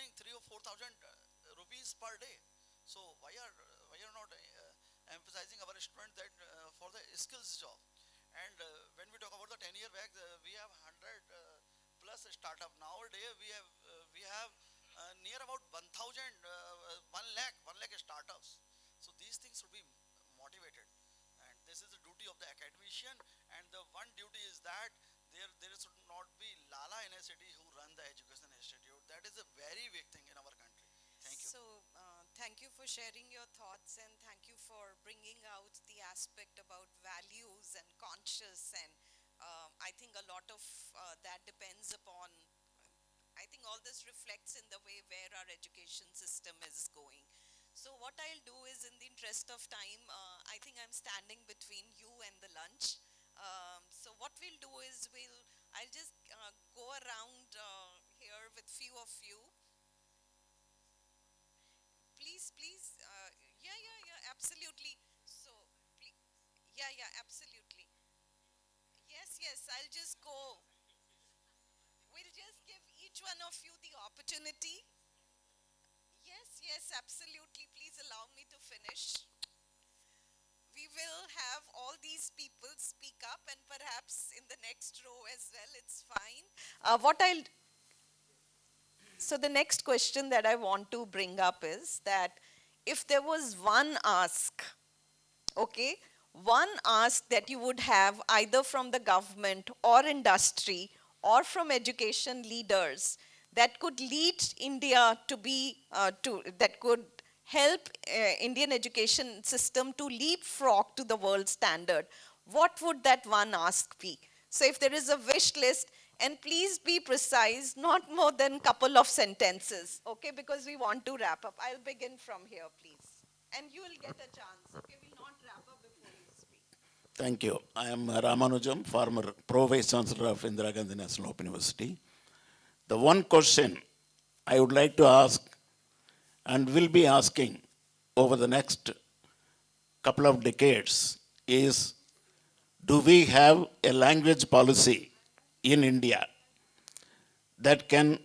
earning 3 or 4,000 rupees per day. So why are not emphasizing our student that for the skills job? And when we talk about the 10-year back, we have 100 plus startup. Nowadays we have near about 1,000, 1 lakh startups. So these things should be motivated, and this is the duty of the academician. And the one duty is that there should not be Lala in a city who run the education institute. That is a very big thing in our country. Thank you. So, thank you for sharing your thoughts and thank you for bringing out the aspect about values and conscious. And I think a lot of that depends upon, I think all this reflects in the way where our education system is going. So, what I'll do is, in the interest of time, I think I'm standing between you and the lunch. So, what we'll do is I'll just go around here with few of you. Please, please. Yeah, absolutely. So, please, yeah, absolutely. Yes, I'll just go. We'll just give each one of you the opportunity. Yes, absolutely. Please allow me to finish. We will have all these people speak up and perhaps in the next row as well. It's fine. What I'll So the next question that I want to bring up is that if there was one ask, okay, one ask that you would have either from the government or industry or from education leaders that could lead India to that could help Indian education system to leapfrog to the world standard, what would that one ask be? So if there is a wish list, and please be precise, not more than couple of sentences, okay, because we want to wrap up. I'll begin from here, please. And you will get a chance, okay? We'll not wrap up before you speak. Thank you. I am Ramanujam, former Pro-Vice Chancellor of Indira Gandhi National Open University. The one question I would like to ask and will be asking over the next couple of decades is, do we have a language policy in India that can,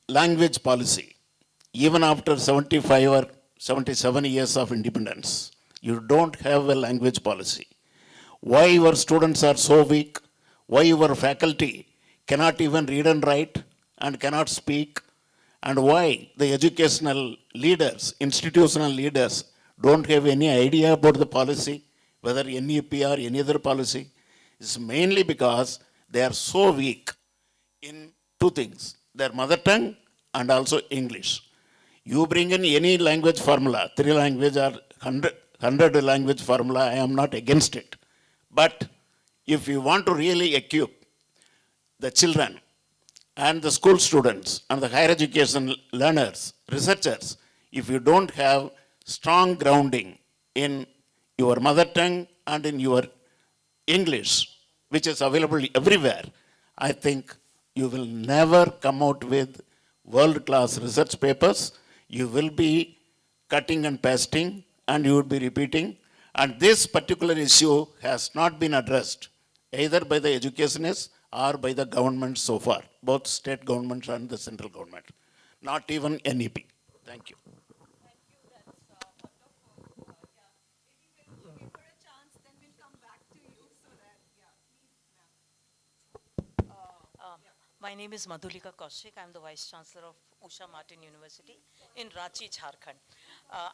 language policy, even after 75 or 77 years of independence, you don't have a language policy. Why your students are so weak, why your faculty cannot even read and write and cannot speak, and why the educational leaders, institutional leaders, don't have any idea about the policy, whether NEP or any other policy, is mainly because they are so weak in two things, their mother tongue and also English. You bring in any language formula, 3 language or 100 language formula, I am not against it. But if you want to really equip the children and the school students and the higher education learners, researchers, if you don't have strong grounding in your mother tongue and in your English, which is available everywhere, I think you will never come out with world-class research papers. You will be cutting and pasting and you will be repeating. And this particular issue has not been addressed either by the educationists or by the government so far, both state governments and the central government, not even NEP. Thank you. Thank you. That's wonderful. Yeah. Maybe we'll give her a chance, then we'll come back to you so that, yeah, please, ma'am. Uh, my name is Madhulika Kaushik. I'm the Vice Chancellor of Usha Martin University in Ranchi, Jharkhand.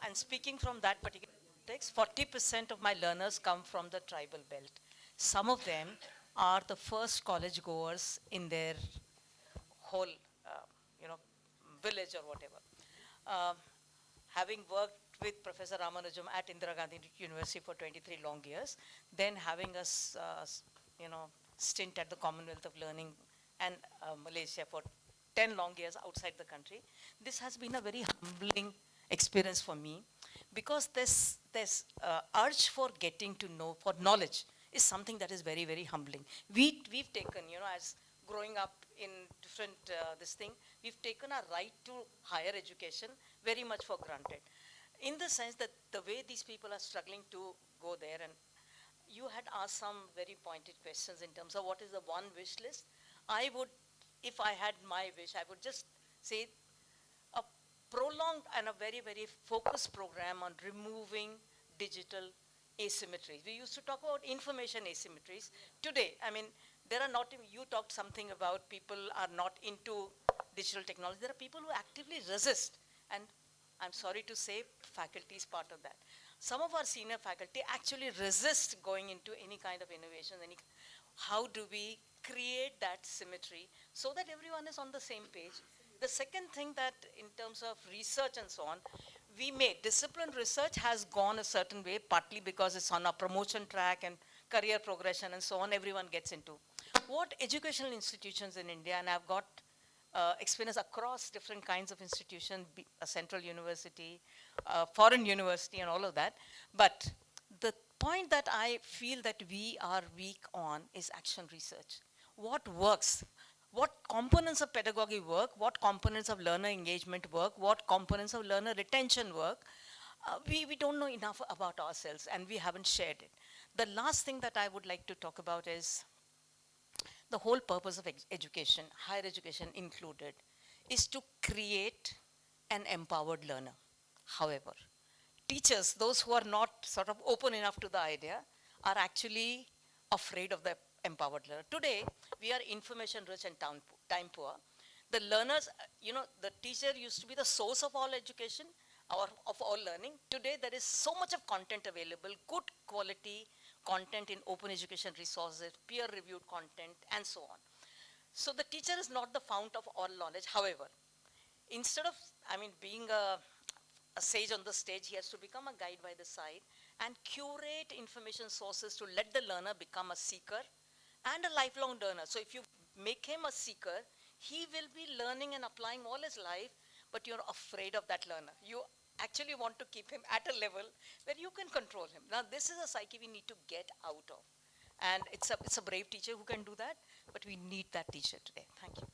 And speaking from that particular context, 40% of my learners come from the tribal belt. Some of them are the first college goers in their whole, you know, village or whatever. Uh, Having worked with Professor Ramanujam at Indira Gandhi University for 23 long years, then having a you know, stint at the Commonwealth of Learning and Malaysia for 10 long years outside the country, this has been a very humbling experience for me, because this urge for getting to know, for knowledge, is something that is very, very humbling. We've taken, you know, as growing up in different this thing, we've taken our right to higher education very much for granted. In the sense that the way these people are struggling to go there, and you had asked some very pointed questions in terms of what is the one wish list. I would, if I had my wish, I would just say prolonged and a very, very focused program on removing digital asymmetries. We used to talk about information asymmetries. Today, I mean, there are not, you talked something about people are not into digital technology. There are people who actively resist. And I'm sorry to say, faculty is part of that. Some of our senior faculty actually resist going into any kind of innovation. How do we create that symmetry so that everyone is on the same page? The second thing that in terms of research and so on, we make disciplined research has gone a certain way, partly because it's on a promotion track and career progression and so on, everyone gets into. What educational institutions in India, and I've got experience across different kinds of institutions, a central university, foreign university and all of that, but the point that I feel that we are weak on is action research. What works? What components of pedagogy work? What components of learner engagement work? What components of learner retention work? We don't know enough about ourselves and we haven't shared it. The last thing that I would like to talk about is the whole purpose of education, higher education included, is to create an empowered learner. However, teachers, those who are not sort of open enough to the idea, are actually afraid of the empowered learner. Today, we are information rich and time poor. The learners, the teacher used to be the source of all education or of all learning. Today, there is so much of content available, good quality content in open education resources, peer-reviewed content, and so on. So the teacher is not the fount of all knowledge. However, instead of, being a sage on the stage, he has to become a guide by the side and curate information sources to let the learner become a seeker and a lifelong learner. So if you make him a seeker, he will be learning and applying all his life, but you're afraid of that learner. You actually want to keep him at a level where you can control him. Now, this is a psyche we need to get out of. And it's a brave teacher who can do that, but we need that teacher today. Thank you.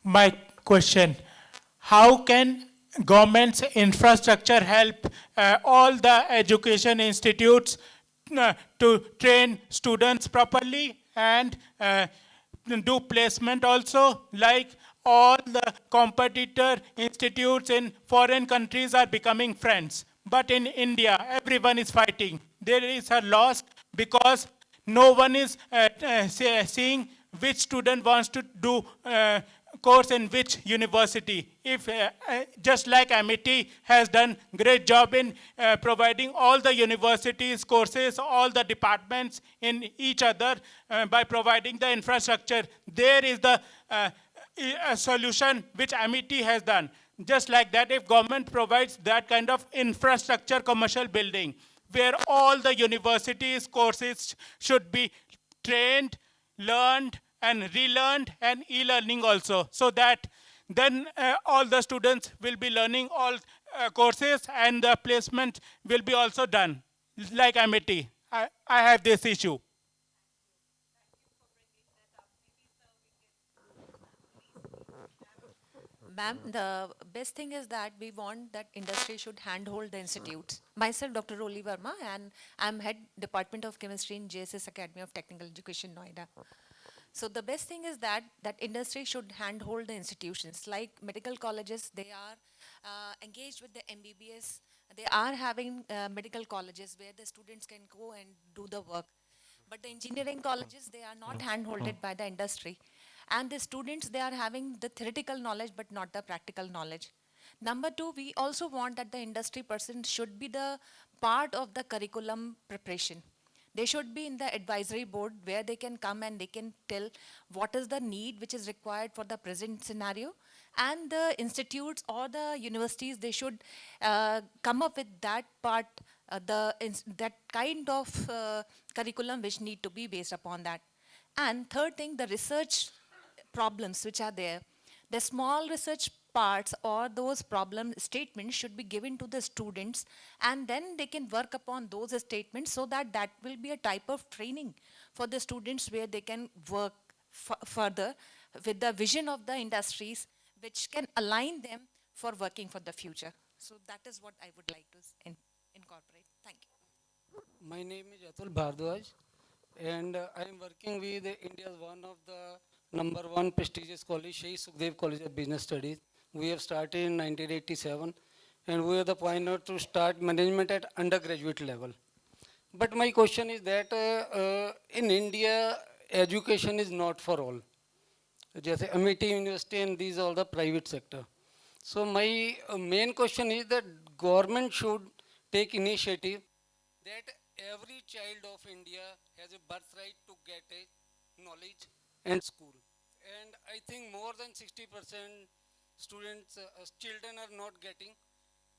My question, how can government's infrastructure help all the education institutes to train students properly and do placement also, like all the competitor institutes in foreign countries are becoming friends. But in India, everyone is fighting. There is a loss because no one is seeing which student wants to do course in which university. If just like MIT has done great job in providing all the universities courses, all the departments in each other by providing the infrastructure, there is the a solution which MIT has done. Just like that, if government provides that kind of infrastructure commercial building where all the universities courses should be trained, learned and relearned and e-learning also, so that then all the students will be learning all courses and the placement will be also done like MIT. I have this issue. Ma'am, the best thing is that we want that industry should handhold the institutes. Myself, Dr. Roli Verma, and I'm head Department of Chemistry in JSS Academy of Technical Education, Noida. So the best thing is that industry should handhold the institutions. Like medical colleges, they are engaged with the MBBS. They are having medical colleges where the students can go and do the work. But the engineering colleges, they are not handholded by the industry. And the students, they are having the theoretical knowledge, but not the practical knowledge. Number two, we also want that the industry person should be the part of the curriculum preparation. They should be in the advisory board where they can come and they can tell what is the need which is required for the present scenario. And the institutes or the universities, they should come up with that part, that kind of curriculum which need to be based upon that. And third thing, the research problems which are there, the small research parts or those problem statements should be given to the students, and then they can work upon those statements, so that that will be a type of training for the students where they can work further with the vision of the industries which can align them for working for the future. So that is what I would like to incorporate. Thank you. My name is Atul Bhardwaj, and I am working with India's one of the #1 prestigious college, Shahi Sukhdev College of Business Studies, We have started in 1987, and we are the pioneer to start management at undergraduate level. But my question is that in India, education is not for all. जैसे Amethi university and these all the private sector. So my main question is that government should take initiative that every child of India has a birthright to get a knowledge and school. And I think more than 60% students, children are not getting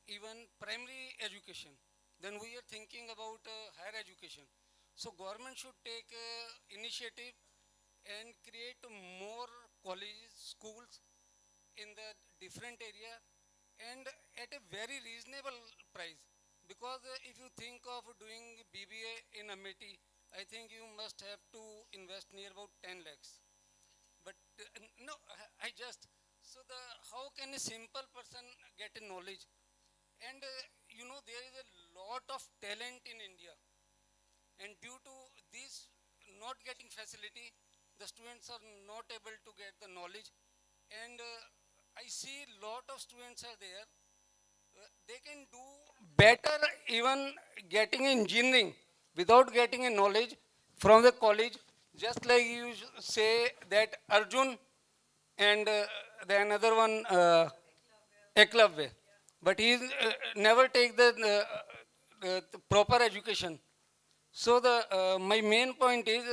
even primary education. Then we are thinking about higher education. So government should take initiative and create more colleges, schools in the different area and at a very reasonable price. Because if you think of doing BBA in Amethi, I think you must have to invest near about 10 lakhs. But no, I just, so the, how can a simple person get a knowledge? And you know, there is a lot of talent in India. And due to this not getting facility, the students are not able to get the knowledge. And I see lot of students are there. They can do better even getting engineering without getting a knowledge from the college. Just like you say that Arjun and the another one, Eklavya. But he never take the proper education. So the my main point is